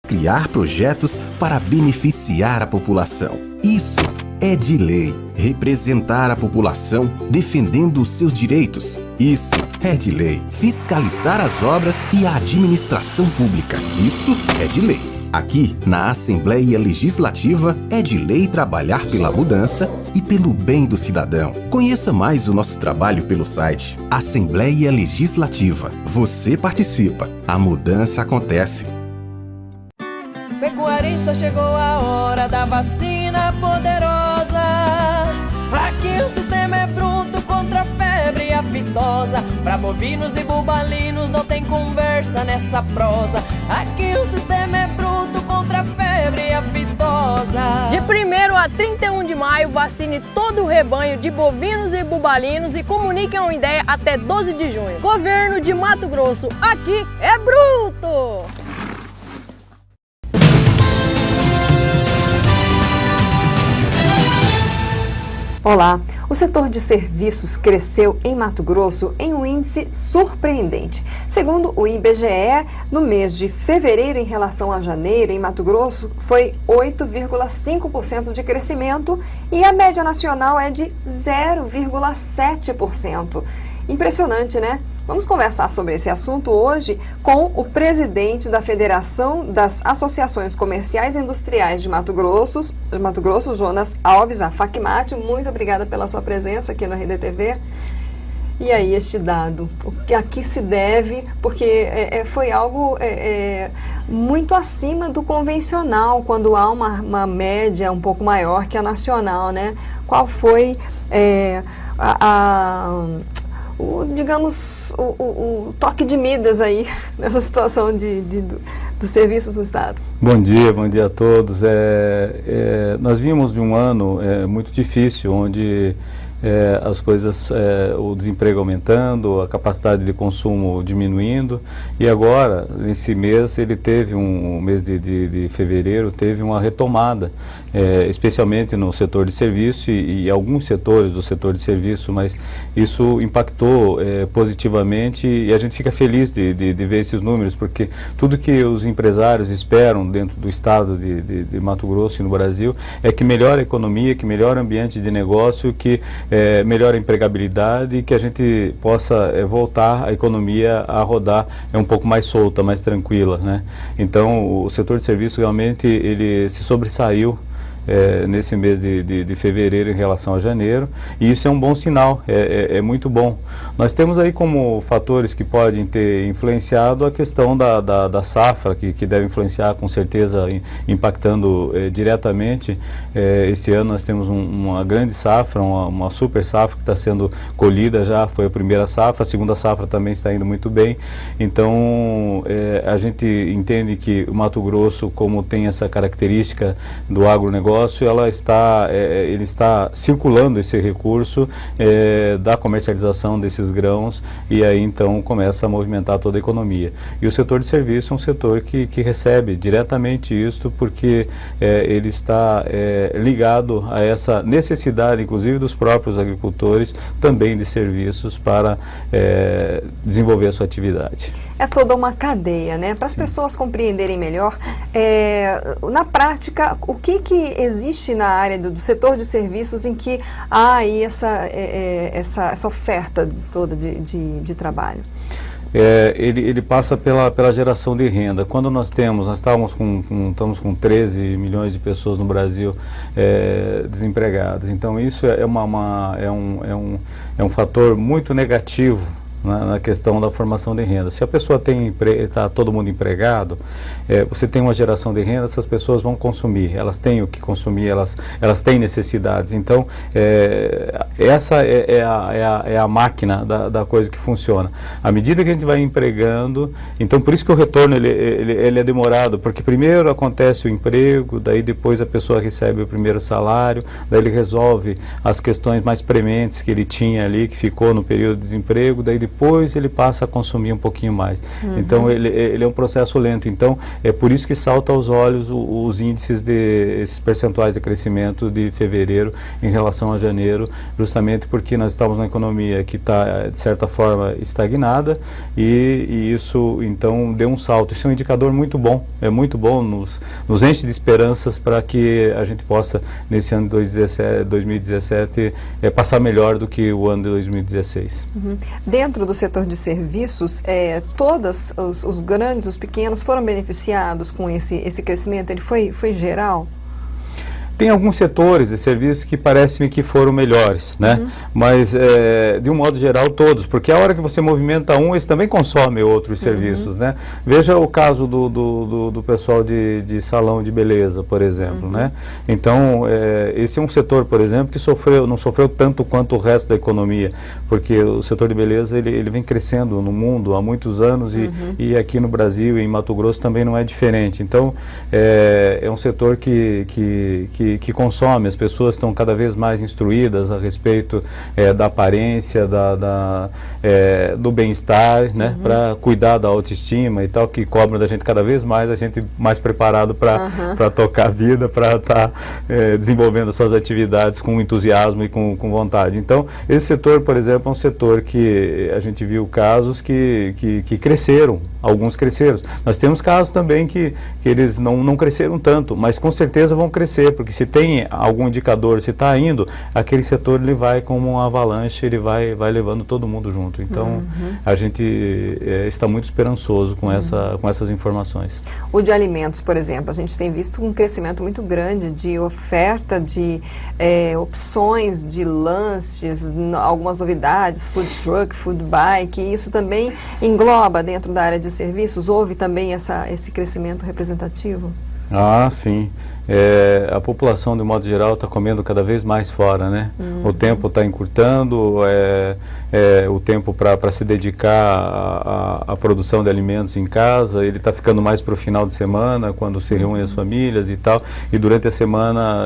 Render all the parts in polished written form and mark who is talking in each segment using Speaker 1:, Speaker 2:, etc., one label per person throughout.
Speaker 1: criar projetos para beneficiar a população. Isso é de lei. Representar a população defendendo os seus direitos. Isso é de lei. Fiscalizar as obras e a administração pública. Isso é de lei. Aqui, na Assembleia Legislativa, é de lei trabalhar pela mudança e pelo bem do cidadão. Conheça mais o nosso trabalho pelo site Assembleia Legislativa. Você participa. A mudança acontece.
Speaker 2: Pecuarista, chegou a hora da vacina poderosa. Aqui o sistema é bruto contra a febre e a aftosa. Pra bovinos e bubalinos não tem conversa nessa prosa. Aqui o sistema é bruto contra a febre e a aftosa.
Speaker 3: De 1º a 31 de maio, vacine todo o rebanho de bovinos e bubalinos e comunique uma ideia até 12 de junho. Governo de Mato Grosso, aqui é bruto!
Speaker 4: Olá! O setor de serviços cresceu em Mato Grosso em um índice surpreendente. Segundo o IBGE, no mês de fevereiro em relação a janeiro, em Mato Grosso, foi 8,5% de crescimento e a média nacional é de 0,7%. Impressionante, né? Vamos conversar sobre esse assunto hoje com o presidente da Federação das Associações Comerciais e Industriais de Mato Grosso, Jonas Alves, a FACMAT. Muito obrigada pela sua presença aqui na RedeTV. E aí, este dado, a que se deve? Porque foi algo muito acima do convencional, quando há uma média um pouco maior que a nacional, né? Qual foi o toque de Midas aí, nessa situação dos serviços no Estado?
Speaker 5: Bom dia a todos. Nós vimos de um ano muito difícil, onde as coisas, o desemprego aumentando, a capacidade de consumo diminuindo, e agora, nesse mês, ele teve o mês de fevereiro, teve uma retomada, especialmente no setor de serviço e alguns setores do setor de serviço, mas isso impactou positivamente e a gente fica feliz de ver esses números, porque tudo que os empresários esperam dentro do estado de Mato Grosso e no Brasil é que melhore a economia, que melhore o ambiente de negócio, que melhore a empregabilidade e que a gente possa voltar a economia a rodar um pouco mais solta, mais tranquila, né? Então, o setor de serviço realmente ele se sobressaiu nesse mês de fevereiro em relação a janeiro, e isso é um bom sinal, é muito bom. Nós temos aí como fatores que podem ter influenciado a questão da safra, que deve influenciar com certeza, impactando diretamente. Esse ano nós temos uma grande safra, uma super safra que está sendo colhida já, foi a primeira safra, a segunda safra também está indo muito bem. Então, a gente entende que o Mato Grosso, como tem essa característica do agronegócio, ele está circulando esse recurso da comercialização desses grãos, e aí então começa a movimentar toda a economia. E o setor de serviço é um setor que recebe diretamente isto, porque ele está ligado a essa necessidade, inclusive dos próprios agricultores, também de serviços para desenvolver a sua atividade.
Speaker 4: É toda uma cadeia, né? Para as pessoas compreenderem melhor, na prática, o que existe na área do setor de serviços em que há aí essa oferta toda de trabalho?
Speaker 5: Ele passa pela geração de renda. Quando estamos com 13 milhões de pessoas no Brasil desempregadas. Então isso é um fator muito negativo na questão da formação de renda. Se a pessoa está todo mundo empregado, você tem uma geração de renda, essas pessoas vão consumir, elas têm o que consumir, elas têm necessidades. Então, essa é a máquina da coisa que funciona. À medida que a gente vai empregando, então por isso que o retorno ele é demorado, porque primeiro acontece o emprego, daí depois a pessoa recebe o primeiro salário, daí ele resolve as questões mais prementes que ele tinha ali, que ficou no período de desemprego, daí depois ele passa a consumir um pouquinho mais. Então ele é um processo lento. Então é por isso que salta aos olhos os índices esses percentuais de crescimento de fevereiro em relação a janeiro, justamente porque nós estamos numa economia que está, de certa forma, estagnada e isso, então, deu um salto. Isso é um indicador muito bom, nos enche de esperanças para que a gente possa, nesse ano de 2017, passar melhor do que o ano de 2016.
Speaker 4: Dentro do setor de serviços, todos os grandes, os pequenos foram beneficiados com esse crescimento? Ele foi geral?
Speaker 5: Tem alguns setores de serviços que parece-me que foram melhores, né? Mas, de um modo geral, todos, porque a hora que você movimenta um, esse também consome outros serviços, né? Veja o caso do pessoal de salão de beleza, por exemplo, né? Então, esse é um setor, por exemplo, que não sofreu tanto quanto o resto da economia, porque o setor de beleza, ele vem crescendo no mundo há muitos anos e aqui no Brasil e em Mato Grosso também não é diferente. Então, é um setor que consome, as pessoas estão cada vez mais instruídas a respeito da aparência, do bem-estar, né, para cuidar da autoestima e tal, que cobram da gente cada vez mais, a gente mais preparado para tocar a vida, para estar desenvolvendo suas atividades com entusiasmo e com vontade. Então, esse setor, por exemplo, é um setor que a gente viu casos que cresceram, alguns cresceram. Nós temos casos também que eles não cresceram tanto, mas com certeza vão crescer, porque se tem algum indicador, se está indo, aquele setor ele vai como uma avalanche, ele vai levando todo mundo junto. Então, a gente está muito esperançoso com essas informações.
Speaker 4: O de alimentos, por exemplo, a gente tem visto um crescimento muito grande de oferta de opções de lanches, algumas novidades, food truck, food bike, e isso também engloba dentro da área de serviços? Houve também esse crescimento representativo?
Speaker 5: Ah, sim. A população, de modo geral, está comendo cada vez mais fora, né? O tempo está encurtando, o tempo para se dedicar à produção de alimentos em casa, ele está ficando mais para o final de semana, quando se reúnem as famílias e tal, e durante a semana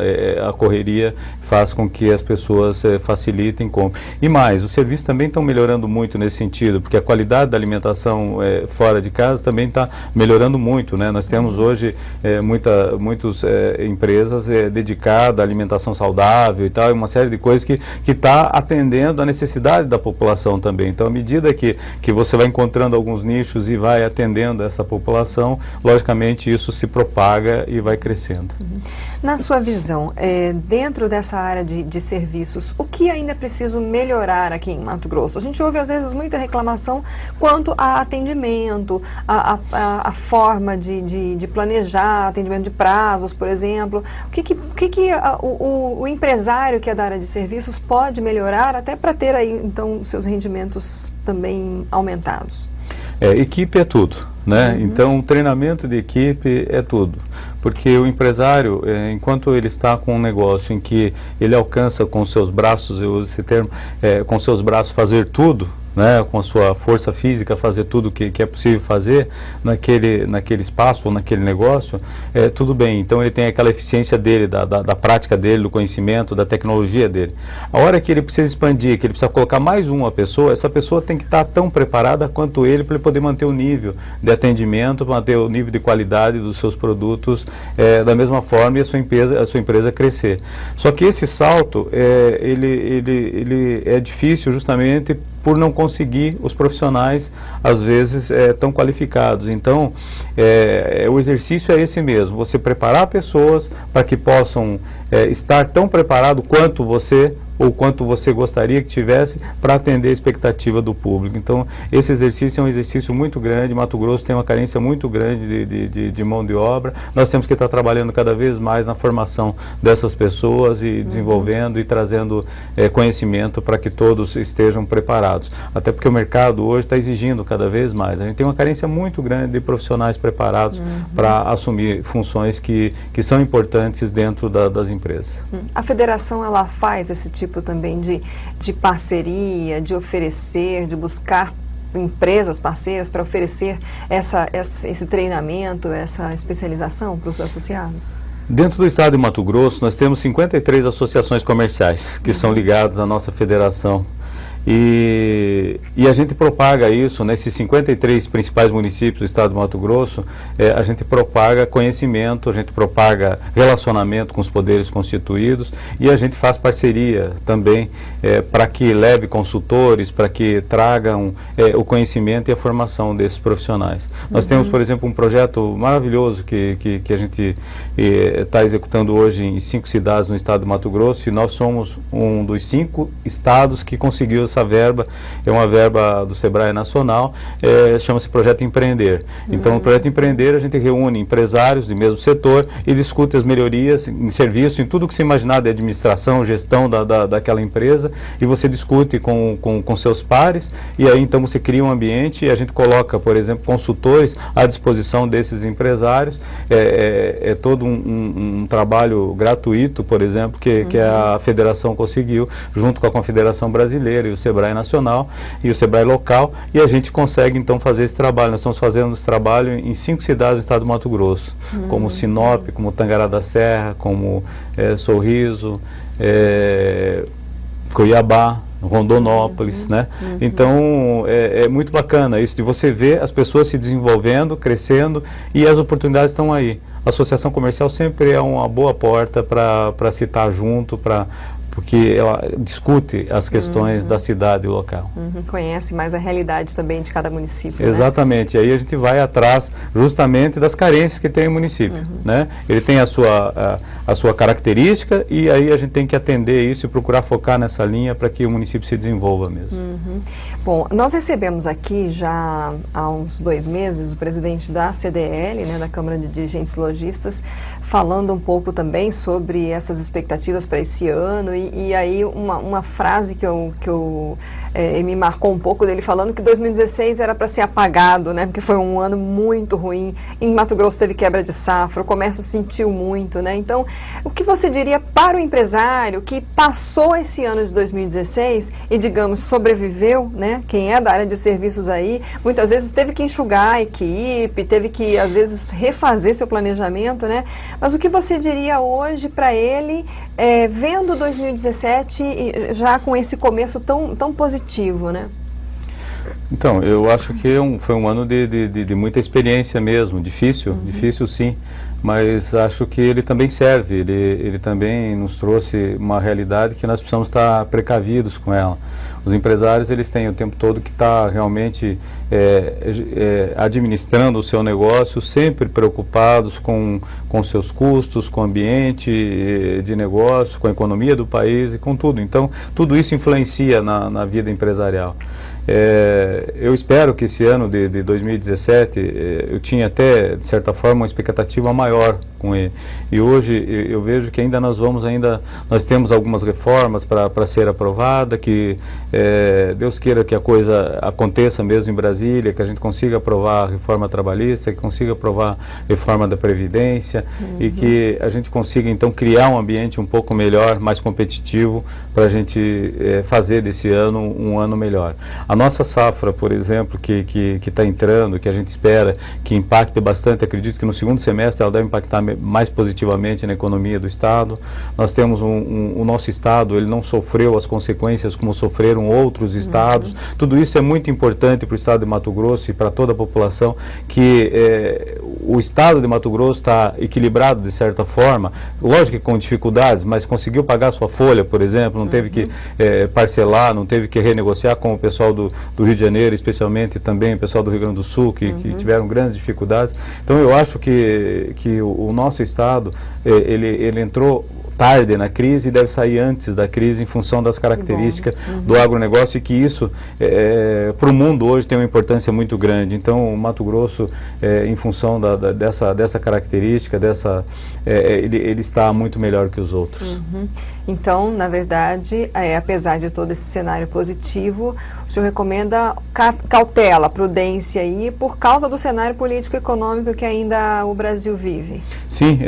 Speaker 5: a correria faz com que as pessoas facilitem compra. E mais, os serviços também estão melhorando muito nesse sentido, porque a qualidade da alimentação fora de casa também está melhorando muito, né? Nós temos hoje muitas empresas dedicadas à alimentação saudável e tal, e uma série de coisas que está atendendo a necessidade da população também. Então, à medida que você vai encontrando alguns nichos e vai atendendo essa população, logicamente isso se propaga e vai crescendo.
Speaker 4: Na sua visão, dentro dessa área de serviços, o que ainda é preciso melhorar aqui em Mato Grosso? A gente ouve às vezes muita reclamação quanto a atendimento, a forma de planejar, atendimento de prazos, por exemplo. O empresário que é da área de serviços pode melhorar até para ter aí, então, seus rendimentos também aumentados?
Speaker 5: Equipe é tudo, né? Então, treinamento de equipe é tudo. Porque o empresário, enquanto ele está com um negócio em que ele alcança com seus braços, eu uso esse termo, com seus braços fazer tudo, né, com a sua força física fazer tudo que é possível fazer naquele espaço ou naquele negócio, tudo bem. Então ele tem aquela eficiência dele, da prática dele, do conhecimento, da tecnologia dele. A hora que ele precisa expandir, que ele precisa colocar mais uma pessoa, essa pessoa tem que estar tão preparada quanto ele para ele poder manter o nível de atendimento, manter o nível de qualidade dos seus produtos da mesma forma e a sua empresa crescer. Só que esse salto, ele é difícil justamente por não conseguir os profissionais, às vezes, tão qualificados. Então, o exercício é esse mesmo, você preparar pessoas para que possam estar tão preparado quanto você ou quanto você gostaria que tivesse para atender a expectativa do público. Então, esse exercício é um exercício muito grande. Mato Grosso tem uma carência muito grande de mão de obra. Nós temos que estar trabalhando cada vez mais na formação dessas pessoas e desenvolvendo e trazendo conhecimento para que todos estejam preparados. Até porque o mercado hoje está exigindo cada vez mais. A gente tem uma carência muito grande de profissionais preparados para assumir funções que são importantes dentro das empresas.
Speaker 4: A federação, ela faz esse tipo também de parceria, de oferecer, de buscar empresas parceiras para oferecer esse treinamento, essa especialização para os associados?
Speaker 5: Dentro do estado de Mato Grosso, nós temos 53 associações comerciais que são ligadas à nossa federação. E a gente propaga isso, nesses 53 principais municípios do estado do Mato Grosso, a gente propaga conhecimento, a gente propaga relacionamento com os poderes constituídos e a gente faz parceria também para que leve consultores, para que tragam o conhecimento e a formação desses profissionais. Nós temos, por exemplo, um projeto maravilhoso que a gente está executando hoje em 5 cidades no estado do Mato Grosso, e nós somos um dos 5 estados que conseguiu essa verba. É uma verba do Sebrae Nacional, chama-se Projeto Empreender. Então, no Projeto Empreender, a gente reúne empresários do mesmo setor e discute as melhorias em serviço, em tudo que se imaginar de administração, gestão daquela empresa, e você discute com seus pares, e aí então você cria um ambiente e a gente coloca, por exemplo, consultores à disposição desses empresários. É todo um trabalho gratuito, por exemplo, que a Federação conseguiu, junto com a Confederação Brasileira e o Sebrae Nacional e o Sebrae Local, e a gente consegue então fazer esse trabalho. Nós estamos fazendo esse trabalho em 5 cidades do estado do Mato Grosso, como Sinop, como Tangará da Serra, como Sorriso, Cuiabá, Rondonópolis, né? Então, é muito bacana isso, de você ver as pessoas se desenvolvendo, crescendo, e as oportunidades estão aí. A associação comercial sempre é uma boa porta para se estar junto, porque ela discute as questões da cidade local.
Speaker 4: Conhece mais a realidade também de cada município.
Speaker 5: Exatamente,
Speaker 4: né?
Speaker 5: E aí a gente vai atrás justamente das carências que tem o município. Né? Ele tem a sua característica, e aí a gente tem que atender isso e procurar focar nessa linha para que o município se desenvolva mesmo.
Speaker 4: Bom, nós recebemos aqui já há uns 2 meses o presidente da CDL, né, da Câmara de Dirigentes Lojistas, falando um pouco também sobre essas expectativas para esse ano. E aí uma frase que me marcou um pouco dele, falando que 2016 era para ser apagado, né? Porque foi um ano muito ruim. Em Mato Grosso teve quebra de safra, o comércio sentiu muito, né? Então, o que você diria para o empresário que passou esse ano de 2016 e, digamos, sobreviveu, né? Quem é da área de serviços aí, muitas vezes teve que enxugar a equipe, teve que, às vezes, refazer seu planejamento, né? Mas o que você diria hoje para ele, vendo 2017 já com esse começo tão positivo, né?
Speaker 5: Então, eu acho que foi um ano de muita experiência mesmo, difícil sim, mas acho que ele também serve, ele também nos trouxe uma realidade que nós precisamos estar precavidos com ela. Os empresários, eles têm o tempo todo que estar realmente administrando o seu negócio, sempre preocupados com seus custos, com o ambiente de negócio, com a economia do país e com tudo. Então, tudo isso influencia na vida empresarial. Eu espero que esse ano de 2017, eu tinha até, de certa forma, uma expectativa maior com ele. E hoje eu vejo que ainda nós temos algumas reformas para ser aprovada, que Deus queira que a coisa aconteça mesmo em Brasília, que a gente consiga aprovar a reforma trabalhista, que consiga aprovar a reforma da Previdência, e que a gente consiga então criar um ambiente um pouco melhor, mais competitivo, para a gente fazer desse ano um ano melhor. A nossa safra, por exemplo, que está entrando, que a gente espera que impacte bastante, acredito que no segundo semestre ela deve impactar mais positivamente na economia do Estado. Nós temos o nosso Estado, ele não sofreu as consequências como sofreram outros estados. Tudo isso é muito importante para o Estado de Mato Grosso e para toda a população, que o Estado de Mato Grosso está equilibrado de certa forma, lógico que com dificuldades, mas conseguiu pagar sua folha, por exemplo, não teve que parcelar, não teve que renegociar com o pessoal do Rio de Janeiro, especialmente também o pessoal do Rio Grande do Sul, que tiveram grandes dificuldades. Então eu acho que o nosso Estado, ele entrou tarde na crise e deve sair antes da crise em função das características do agronegócio, e que isso para o mundo hoje tem uma importância muito grande. Então o Mato Grosso, em função dessa característica, ele está muito melhor que os outros.
Speaker 4: Então, na verdade, apesar de todo esse cenário positivo, o senhor recomenda cautela, prudência aí, por causa do cenário político e econômico que ainda o Brasil vive?
Speaker 5: Sim,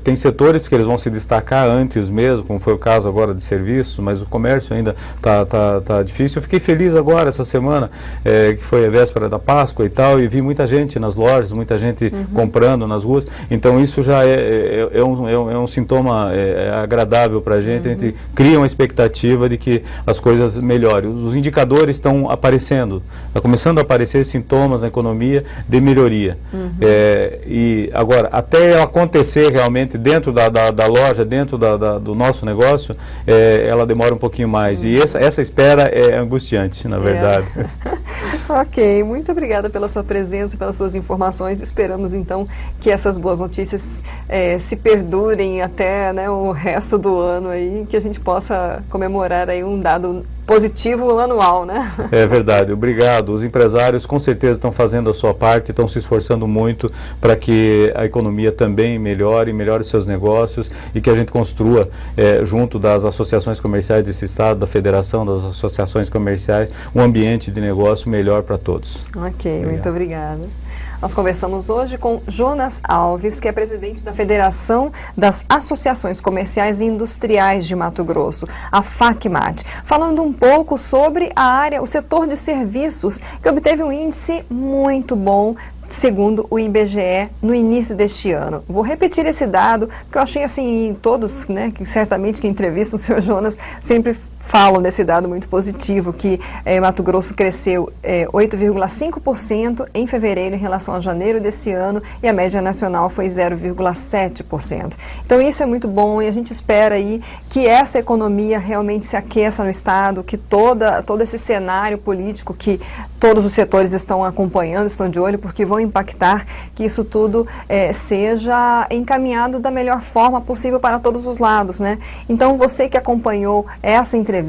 Speaker 5: tem setores que eles vão se destacar antes mesmo, como foi o caso agora de serviços, mas o comércio ainda tá difícil. Eu fiquei feliz agora, essa semana, que foi a véspera da Páscoa e tal, e vi muita gente nas lojas, muita gente comprando nas ruas. Então isso já é um sintoma agradável para a gente cria uma expectativa de que as coisas melhorem. Os indicadores estão aparecendo, está começando a aparecer sintomas na economia de melhoria. E agora, até acontecer realmente dentro da loja, dentro do nosso negócio, ela demora um pouquinho mais. E essa espera é angustiante, na verdade.
Speaker 4: Ok, muito obrigada pela sua presença, pelas suas informações. Esperamos então que essas boas notícias se perdurem até, né, o resto do ano aí, que a gente possa comemorar aí um dado positivo anual, né?
Speaker 5: É verdade, obrigado. Os empresários com certeza estão fazendo a sua parte, estão se esforçando muito para que a economia também melhore os seus negócios e que a gente construa, junto das associações comerciais desse estado, da federação das associações comerciais, um ambiente de negócio melhor para todos.
Speaker 4: Ok, muito obrigada. Nós conversamos hoje com Jonas Alves, que é presidente da Federação das Associações Comerciais e Industriais de Mato Grosso, a FACMAT, falando um pouco sobre a área, o setor de serviços, que obteve um índice muito bom, segundo o IBGE, no início deste ano. Vou repetir esse dado, porque eu achei assim, todos, né, que certamente que entrevistam o senhor Jonas, sempre falam desse dado muito positivo, que Mato Grosso cresceu 8,5% em fevereiro em relação a janeiro desse ano, e a média nacional foi 0,7%. Então isso é muito bom, e a gente espera aí que essa economia realmente se aqueça no estado, que todo esse cenário político que todos os setores estão acompanhando, estão de olho, porque vão impactar, que isso tudo seja encaminhado da melhor forma possível para todos os lados, né? Então você que acompanhou essa entrevista,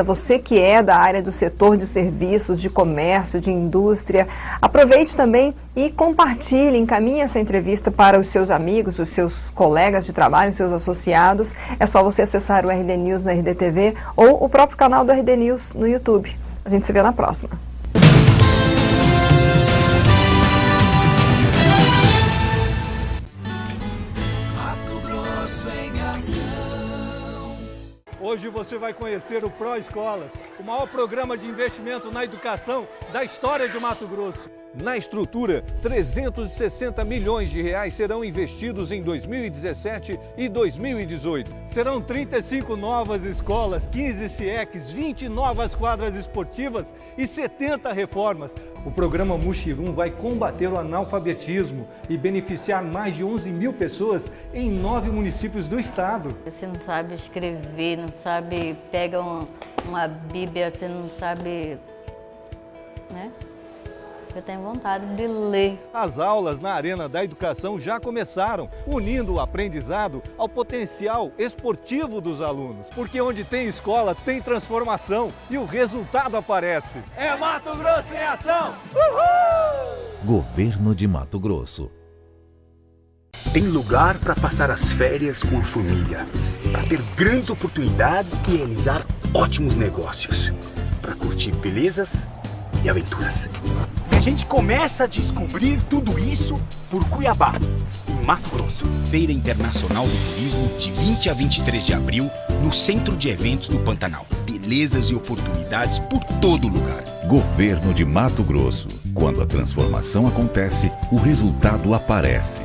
Speaker 4: você que é da área do setor de serviços, de comércio, de indústria, aproveite também e compartilhe, encaminhe essa entrevista para os seus amigos, os seus colegas de trabalho, os seus associados. É só você acessar o RD News no RD TV ou o próprio canal do RD News no YouTube. A gente se vê na próxima.
Speaker 6: Hoje você vai conhecer o Pro Escolas, o maior programa de investimento na educação da história de Mato Grosso. Na estrutura, 360 milhões de reais serão investidos em 2017 e 2018. Serão 35 novas escolas, 15 CIECs, 20 novas quadras esportivas e 70 reformas. O programa Muxirum vai combater o analfabetismo e beneficiar mais de 11 mil pessoas em 9 municípios do estado.
Speaker 7: Você não sabe escrever, não sabe, pega uma Bíblia, você não sabe, né? Eu tenho vontade de ler.
Speaker 6: As aulas na Arena da Educação já começaram, unindo o aprendizado ao potencial esportivo dos alunos. Porque onde tem escola, tem transformação e o resultado aparece. É Mato Grosso em ação! Uhul!
Speaker 8: Governo de Mato Grosso.
Speaker 9: Tem lugar para passar as férias com a família, para ter grandes oportunidades e realizar ótimos negócios, para curtir belezas e aventuras. E a gente começa a descobrir tudo isso por Cuiabá, em Mato Grosso.
Speaker 10: Feira Internacional do Turismo, de 20 a 23 de abril, no Centro de Eventos do Pantanal. Belezas e oportunidades por todo lugar.
Speaker 8: Governo de Mato Grosso. Quando a transformação acontece, o resultado aparece.